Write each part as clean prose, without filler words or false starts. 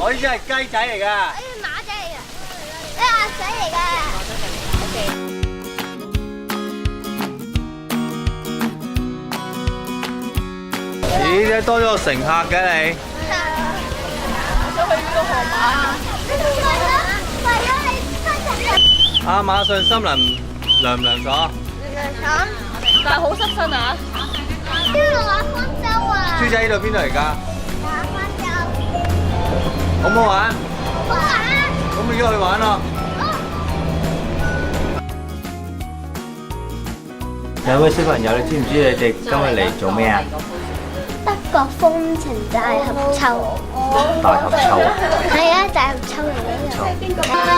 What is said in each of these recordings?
我呢只係雞仔嚟㗎。馬仔嚟㗎，鴨仔嚟㗎。咦，點解多咗個乘客嘅你？我想去呢個河馬。為咗你親人。亞馬遜森林涼唔涼爽？涼爽。但係好濕身啊！呢度玩方舟啊！豬仔呢度邊度嚟㗎？玩方舟。好唔好玩？好玩。咁而家去玩咯。兩位小朋友，你知唔知你哋今日嚟做咩啊？德國風情大合奏。大合奏啊！係啊，大合奏嚟嘅。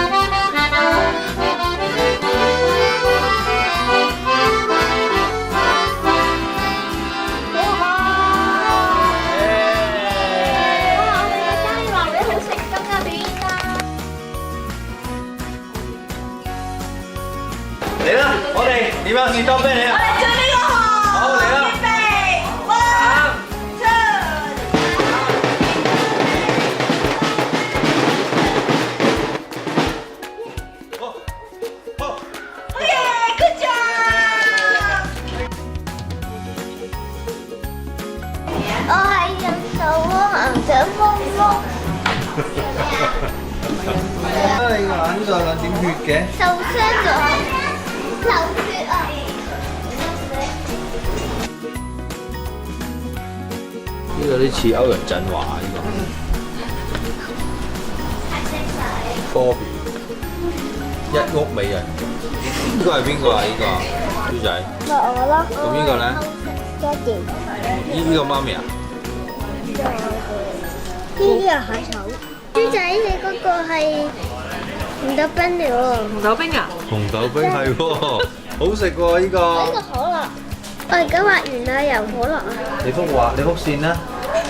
嚟啦！我哋點樣試裝啤梨啊？我哋做呢個河。好嚟啦！預備，好耶 ，good job！我係印度蝸牛長風風。你眼呢度有兩點血嘅？受傷咗，流血啊！呢個啲似歐陽震華呢個。Bobby， 一屋美人。呢個係邊個啊？呢個豬仔。咪我咯。咁呢個咧？爹哋。呢個媽咪啊？呢啲係蟹草。豬仔，你嗰個係紅豆冰嚟喎。紅豆冰啊！紅豆冰係喎，好食喎呢個。呢個可樂。我而家畫完啦，由可樂啊。你幅線咧？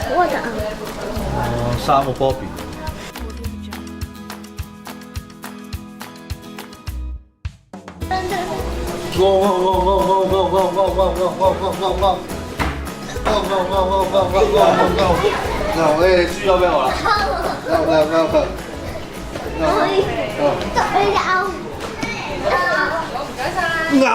好核突啊！哦，3個 Bobby。哇！嗱，你哋輸咗俾我啦。可以，牛。